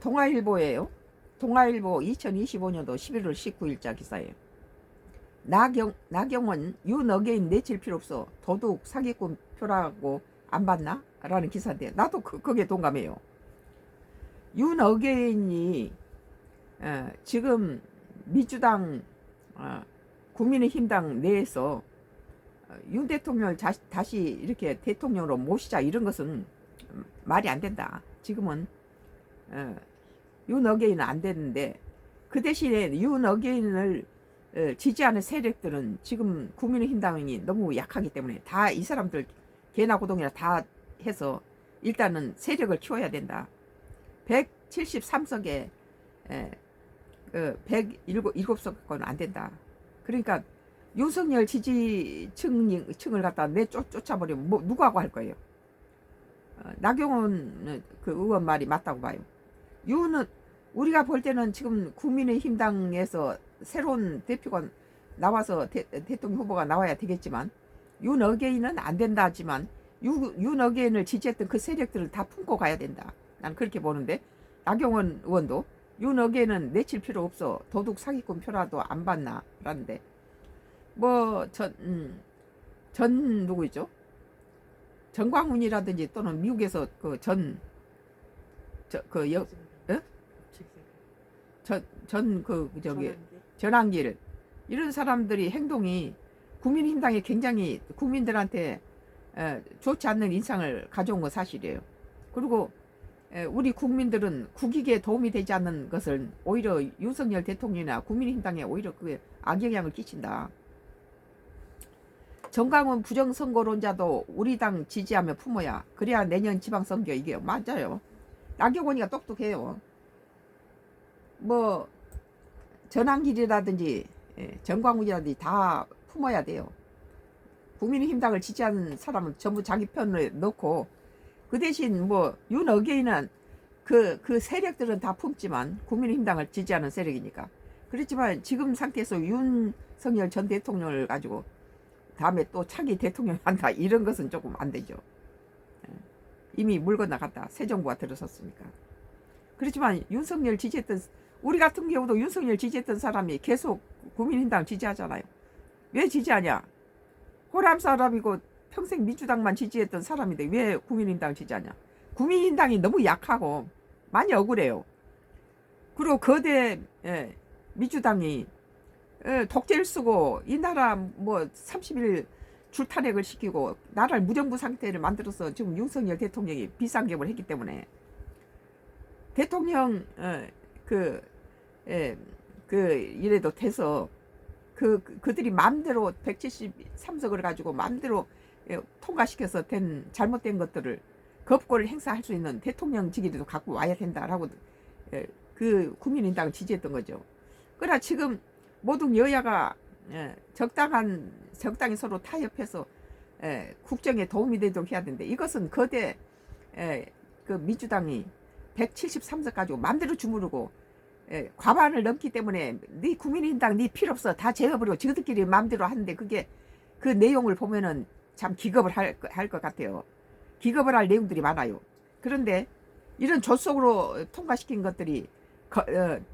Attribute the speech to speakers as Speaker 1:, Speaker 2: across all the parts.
Speaker 1: 동아일보예요. 동아일보 2025년도 11월 19일자 기사예요. 나경원 윤어게인 내칠 필요 없어. 도둑 사기꾼 표라고 안 봤나? 라는 기사인데 나도 거기에 동감해요. 윤어게인이 지금 민주당 국민의힘당 내에서 윤 대통령을 다시 이렇게 대통령으로 모시자 이런 것은 말이 안 된다. 지금은 윤어게인은 안 되는데 그 대신에 윤어게인을 지지하는 세력들은 지금 국민의힘당이 너무 약하기 때문에 다 이 사람들 개나 고동이나 다 해서 일단은 세력을 키워야 된다. 173석에 107석 갖고는 안 된다. 그러니까 윤석열 지지층을 갖다 쫓아버리면 누구하고 할 거예요. 나경원 그 의원 말이 맞다고 봐요. 우리가 볼 때는 지금 국민의힘당에서 새로운 대표가 나와서 대통령 후보가 나와야 되겠지만 윤어게인은 안 된다 하지만 윤어게인을 지지했던 그 세력들을 다 품고 가야 된다. 난 그렇게 보는데 나경원 의원도 윤어게인은 내칠 필요 없어. 도둑 사기꾼 표라도 안 받나 라는데 전 누구 있죠? 정광훈이라든지 또는 미국에서 전환길 이런 사람들이 행동이 국민의힘당에 굉장히 국민들한테 좋지 않는 인상을 가져온 건 사실이에요. 그리고 우리 국민들은 국익에 도움이 되지 않는 것을 오히려 윤석열 대통령이나 국민의힘당에 오히려 그게 악영향을 끼친다. 정강훈 부정선거론자도 우리 당 지지하며 품어야 그래야 내년 지방선거 이겨요. 맞아요. 나경원이가 똑똑해요. 전환길이라든지 정광훈이라든지 다 품어야 돼요. 국민의힘당을 지지하는 사람은 전부 자기 편을 넣고 그 대신 윤어게인은 그 세력들은 다 품지만 국민의힘당을 지지하는 세력이니까 그렇지만 지금 상태에서 윤석열 전 대통령을 가지고 다음에 또 차기 대통령 한다 이런 것은 조금 안 되죠. 이미 물 건너갔다. 새 정부가 들어섰으니까. 그렇지만 윤석열 지지했던 우리 같은 경우도 윤석열 지지했던 사람이 계속 국민의힘당 지지하잖아요. 왜 지지하냐? 호남 사람이고 평생 민주당만 지지했던 사람인데 왜 국민의힘당 지지하냐? 국민의힘당이 너무 약하고 많이 억울해요. 그리고 거대 민주당이 독재를 쓰고 이 나라 30일 줄탄핵을 시키고 나라를 무정부 상태를 만들어서 지금 윤석열 대통령이 비상경을 했기 때문에 대통령 이래도 돼서 그들이 마음대로 173석을 가지고 마음대로 통과시켜서 잘못된 것들을 겁고를 행사할 수 있는 대통령직이라도 갖고 와야 된다라고 국민의당을 지지했던 거죠. 그러나 지금 모든 여야가 적당히 서로 타협해서 국정에 도움이 되도록 해야 되는데 이것은 거대 민주당이 173석 가지고 마음대로 주무르고 과반을 넘기 때문에 네 국민의힘당 네 필요 없어 다 제어버리고 지들끼리 마음대로 하는데 그게 그 내용을 보면은 참 기겁을 할 것 같아요. 기겁을 할 내용들이 많아요. 그런데 이런 조속으로 통과시킨 것들이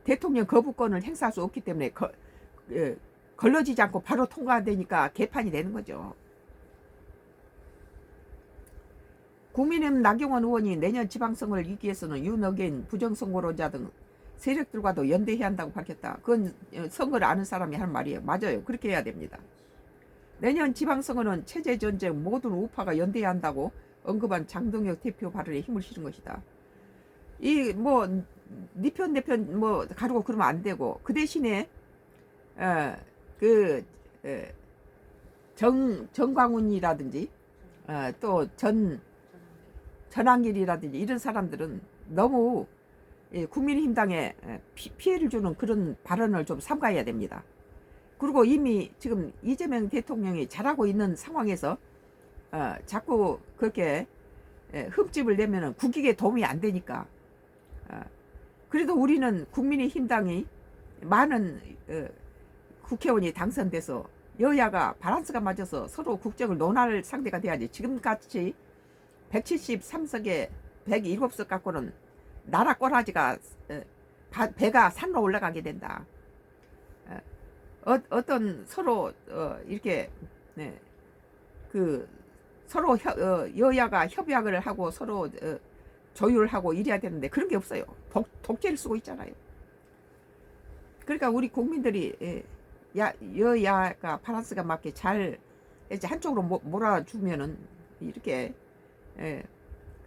Speaker 1: 대통령 거부권을 행사할 수 없기 때문에 걸러지지 않고 바로 통과되니까 개판이 되는 거죠. 국민의힘 나경원 의원이 내년 지방선거를 이기기 위해서는 윤어게인 부정선거론자 등 세력들과도 연대해야 한다고 밝혔다. 그건 선거를 아는 사람이 하는 말이에요. 맞아요. 그렇게 해야 됩니다. 내년 지방선거는 체제전쟁 모든 우파가 연대해야 한다고 언급한 장동혁 대표 발언에 힘을 실은 것이다. 네 편 내 편 가지고 그러면 안 되고 그 대신에 정광훈이라든지 또 전환길이라든지 이런 사람들은 너무 국민의힘당에 피해를 주는 그런 발언을 좀 삼가해야 됩니다. 그리고 이미 지금 이재명 대통령이 잘하고 있는 상황에서 자꾸 그렇게 흠집을 내면은 국익에 도움이 안 되니까 그래도 우리는 국민의힘당이 많은 국회의원이 당선돼서 여야가 밸런스가 맞아서 서로 국정을 논할 상대가 돼야지 지금같이 173석에 107석 갖고는 나라 꼬라지가 배가 산으로 올라가게 된다. 어떤 서로 이렇게 네, 그 서로 여야가 협약을 하고 서로 조율하고 이래야 되는데 그런 게 없어요. 독재를 쓰고 있잖아요. 그러니까 우리 국민들이 여야가 밸런스가 맞게 잘 이제 한쪽으로 몰아주면은 이렇게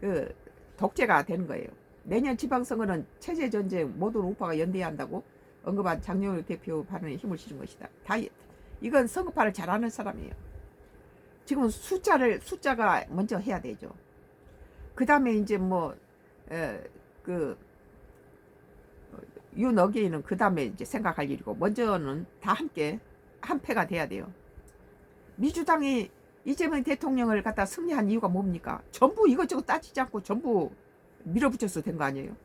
Speaker 1: 그 독재가 되는 거예요. 내년 지방선거는 체제전쟁 모든 우파가 연대해야 한다고 언급한 장영일 대표 발언에 힘을 실은 것이다. 이건 선거판을 잘하는 사람이에요. 지금 숫자가 먼저 해야 되죠. 그 다음에 이제 윤어게인은 그 다음에 이제 생각할 일이고, 먼저는 다 함께 한 패가 돼야 돼요. 민주당이 이재명 대통령을 갖다 승리한 이유가 뭡니까? 전부 이것저것 따지지 않고 전부 밀어붙여서 된 거 아니에요?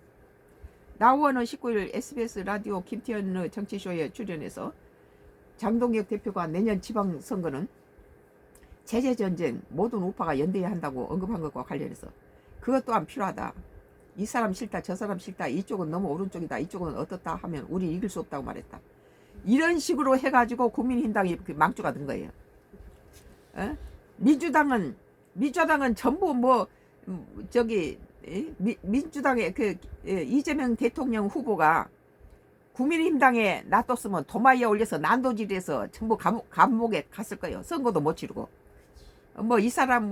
Speaker 1: 나우원은 19일 SBS 라디오 김태현의 정치쇼에 출연해서 장동혁 대표가 내년 지방선거는 제재전쟁 모든 우파가 연대해야 한다고 언급한 것과 관련해서 그것 또한 필요하다. 이 사람 싫다 저 사람 싫다 이쪽은 너무 오른쪽이다 이쪽은 어떻다 하면 우리 이길 수 없다고 말했다. 이런 식으로 해가지고 국민의힘당이 망조가 된 거예요. 민주당은 전부 민주당의 이재명 대통령 후보가 국민의힘당에 놔뒀으면 도마위에 올려서 난도질해서 전부 감옥에 갔을 거예요. 선거도 못 치르고. 이 사람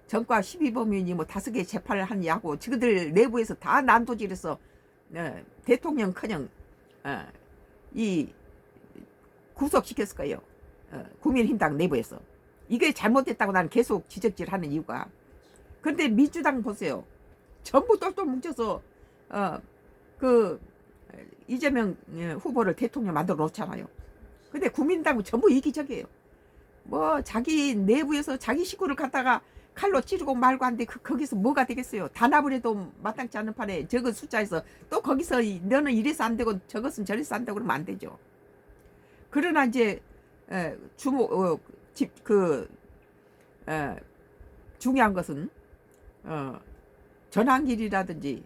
Speaker 1: 전과 12범인이 5개 재판을 하냐고 지그들 내부에서 다 난도질해서 대통령커녕 이 구속시켰을 거예요. 국민의힘당 내부에서. 이게 잘못됐다고 나는 계속 지적질하는 이유가. 그런데 민주당 보세요. 전부 똘똘 뭉쳐서 이재명 후보를 대통령 만들어 놓잖아요. 근데 국민당은 전부 이기적이에요. 자기 내부에서 자기 식구를 갖다가 칼로 찌르고 말고 한데 거기서 뭐가 되겠어요. 단합을 해도 마땅치 않은 판에 적은 숫자에서 또 거기서 너는 이래서 안 되고 저것은 저래서 안 되고 그러면 안 되죠. 그러나 이제 중요한 것은 전환길이라든지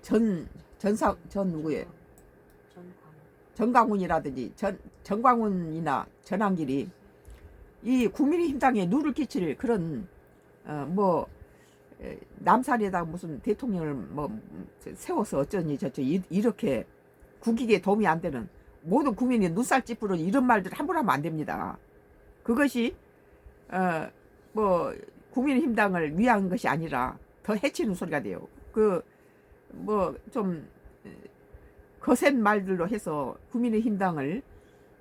Speaker 1: 전 누구예요? 정광훈이라든지 정광훈이나 전환길이 이 국민의힘당에 누를 끼칠 그런 남산에다가 무슨 대통령을 세워서 어쩌니 저쩌니 이렇게 국익에 도움이 안 되는 모든 국민이 눈살 찌푸려 이런 말들 함부로 하면 안 됩니다. 그것이 국민의힘당을 위한 것이 아니라 더 해치는 소리가 돼요. 좀 거센 말들로 해서 국민의힘당을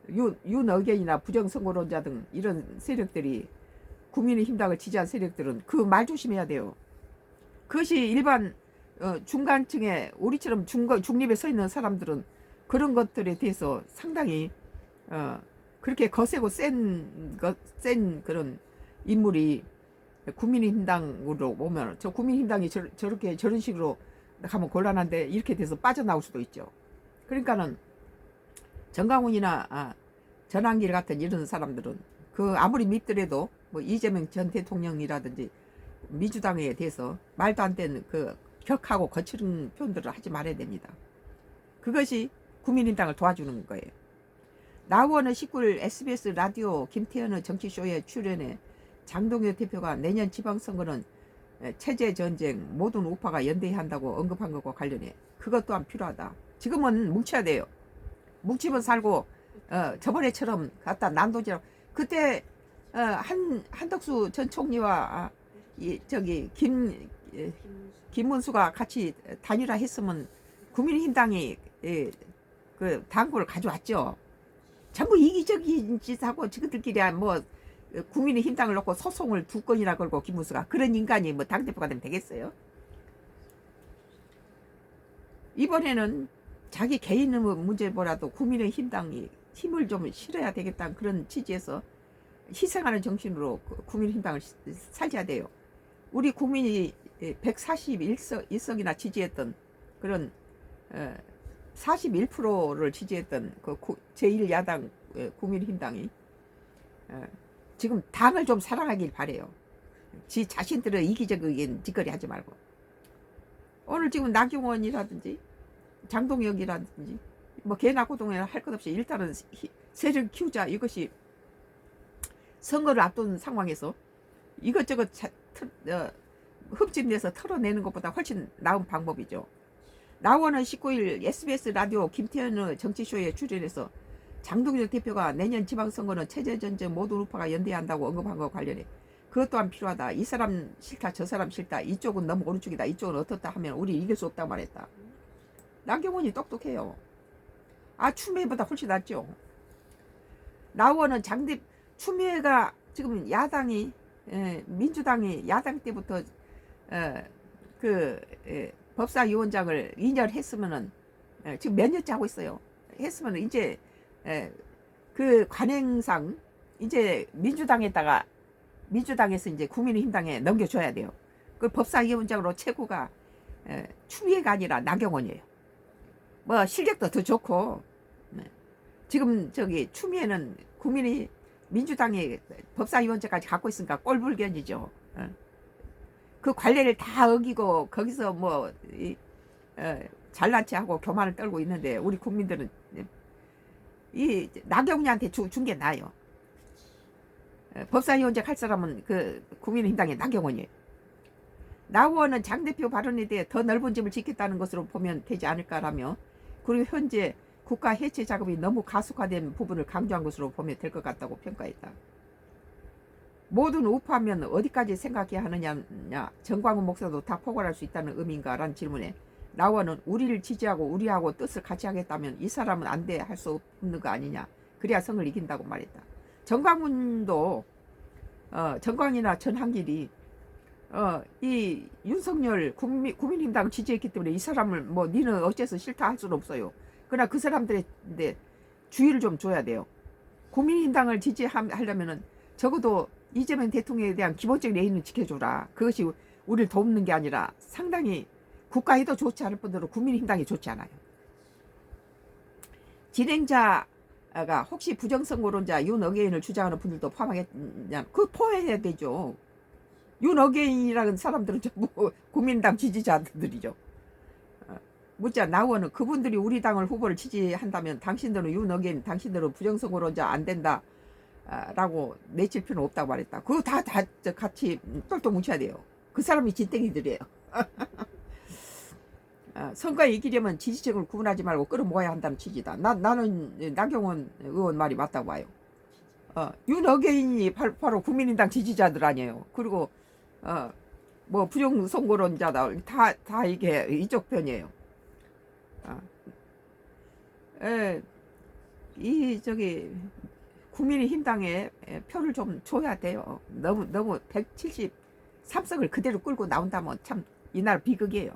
Speaker 1: 윤어게인이나 부정선거론자 등 이런 세력들이 국민의힘당을 지지한 세력들은 그 말 조심해야 돼요. 그것이 일반 중간층에 우리처럼 중립에 서 있는 사람들은 그런 것들에 대해서 상당히 그렇게 거세고 센 그런 인물이 국민의힘당으로 오면 저 국민의힘당이 저런 식으로 가면 곤란한데 이렇게 돼서 빠져나올 수도 있죠. 그러니까는 정강훈이나 전환길 같은 이런 사람들은 아무리 밉더라도 이재명 전 대통령이라든지 민주당에 대해서 말도 안 되는 격하고 거칠은 표현들을 하지 말아야 됩니다. 그것이 국민의당을 도와주는 거예요. 나우원은 19일 SBS 라디오 김태현의 정치쇼에 출연해 장동혁 대표가 내년 지방선거는 체제전쟁 모든 우파가 연대해야 한다고 언급한 것과 관련해 그것 또한 필요하다. 지금은 뭉쳐야 돼요. 뭉치면 살고 저번에처럼 갖다 난도질하고 그때 한덕수 전 총리와 김문수가 같이 단일화했으면 국민의힘당이 당구를 가져왔죠. 전부 이기적인 짓하고 지그들끼리 국민의힘당을 놓고 소송을 2건이나 걸고 김문수가 그런 인간이 당대표가 되면 되겠어요? 이번에는 자기 개인의 문제보다도 국민의힘당이 힘을 좀 실어야 되겠다는 그런 취지에서 희생하는 정신으로 국민의힘당을 살려야 돼요. 우리 국민이 141석이나 지지했던 그런 41%를 지지했던 제1야당 국민의힘당이 지금 당을 좀 사랑하길 바래요. 지 자신들의 이기적인 짓거리 하지 말고. 오늘 지금 나경원이라든지 장동혁이라든지 뭐 개나 고동이나 할 것 없이 일단은 세력 키우자, 이것이 선거를 앞둔 상황에서 이것저것 흠집내서 털어내는 것보다 훨씬 나은 방법이죠. 나원은 19일 SBS 라디오 김태현의 정치쇼에 출연해서 장동혁 대표가 내년 지방선거는 체제전쟁 모든 우파가 연대한다고 언급한 것과 관련해 그것 또한 필요하다. 이 사람 싫다, 저 사람 싫다, 이쪽은 너무 오른쪽이다, 이쪽은 어떻다 하면 우리 이길 수 없다고 말했다. 나경원이 똑똑해요. 추미애보다 훨씬 낫죠. 나원은 추미애가 지금 야당이 민주당이 야당 때부터 법사위원장을 2년 했으면은 지금 몇 년째 하고 있어요. 했으면 이제 그 관행상 이제 민주당에서 이제 국민의힘당에 넘겨줘야 돼요. 그 법사위원장으로 최고가 추미애가 아니라 나경원이에요. 뭐 실력도 더 좋고 지금 저기 추미애는 민주당이 법사위원장까지 갖고 있으니까 꼴불견이죠. 그 관례를 다 어기고 거기서 뭐 잘난 체하고 교만을 떨고 있는데 우리 국민들은 이 나경원한테 준 게 나아요. 법사위원장 할 사람은 그 국민의힘당의 나경원이에요. 나원은 장 대표 발언에 대해 더 넓은 점을 지켰다는 것으로 보면 되지 않을까라며, 그리고 현재 국가 해체 작업이 너무 가속화된 부분을 강조한 것으로 보면 될 것 같다고 평가했다. 모든 우파면 어디까지 생각해야 하느냐, 정광훈 목사도 다 포괄할 수 있다는 의미인가 라는 질문에 나원은 우리를 지지하고 우리하고 뜻을 같이 하겠다면 이 사람은 안 돼 할 수 없는 거 아니냐, 그래야 성을 이긴다고 말했다. 정광훈도 정광이나 전한길이 이 윤석열 국민의힘당 지지했기 때문에 이 사람을 뭐 니는 어째서 싫다 할 수는 없어요. 그러나 그 사람들의 주의를 좀 줘야 돼요. 국민의힘당을 지지하려면은 적어도 이재명 대통령에 대한 기본적인 예의는 지켜줘라. 그것이 우리를 돕는 게 아니라 상당히 국가에도 좋지 않을 뿐더러 국민의힘당이 좋지 않아요. 진행자가 혹시 부정선거론자 윤어게인을 주장하는 분들도 포함하겠냐, 그 포함해야 되죠. 윤어게인이라는 사람들은 전부 국민당 지지자들이죠. 묻자 나원은 그분들이 우리 당을 후보를 지지한다면 당신들은 윤어게인, 당신들은 부정선거론자 안 된다 라고 내칠 필요는 없다고 말했다. 그거 다 같이 똘똘 뭉쳐야 돼요. 그 사람이 진땡이들이에요. 선거에 이기려면 지지층을 구분하지 말고 끌어모아야 한다는 취지다. 나는 나경원 의원 말이 맞다고 봐요. 윤어게인이 바로 국민의당 지지자들 아니에요. 그리고 뭐 부정선거론자다, 다 이게 이쪽 편이에요. 이 저기 국민의힘당에 표를 좀 줘야 돼요. 너무 173석을 그대로 끌고 나온다면 참 이 나라 비극이에요.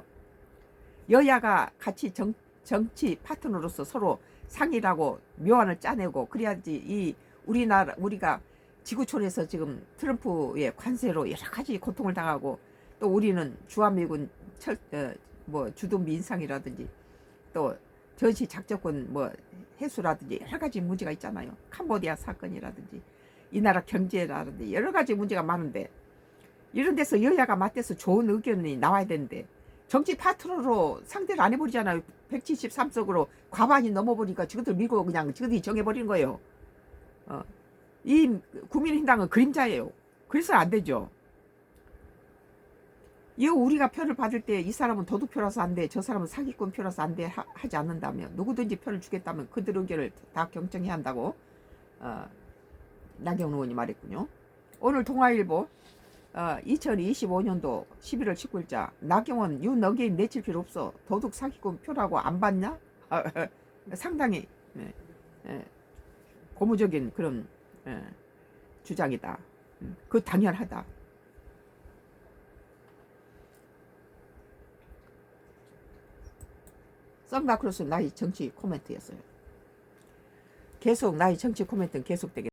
Speaker 1: 여야가 같이 정치 파트너로서 서로 상의를 하고 묘안을 짜내고 그래야지 우리가 지구촌에서 지금 트럼프의 관세로 여러 가지 고통을 당하고, 또 우리는 주한미군 주둔비 인상이라든지 또 전시 작전권 해수라든지 여러 가지 문제가 있잖아요. 캄보디아 사건이라든지 이 나라 경제라든지 여러 가지 문제가 많은데, 이런 데서 여야가 맞대서 좋은 의견이 나와야 되는데 정치 파트너로 상대를 안 해버리잖아요. 173석으로 과반이 넘어버리니까 지금들 밀고 그냥 지금들이 정해버리는 거예요. 이 국민의힘당은 그림자예요. 그래서 안 되죠. 이거 우리가 표를 받을 때 이 사람은 도둑표라서 안 돼, 저 사람은 사기꾼 표라서 안 돼 하지 않는다면, 누구든지 표를 주겠다면 그들 의견을 다 경청해야 한다고 나경원 의원이 말했군요. 오늘 동아일보 2025년도 11월 19일자 나경원 윤어게인 내칠 필요 없어, 도둑 사기꾼 표라고 안 받냐? 상당히 고무적인 그런 주장이다. 그 당연하다. 썬다크로스 나의 정치 코멘트였어요. 계속 나의 정치 코멘트는 계속되겠다.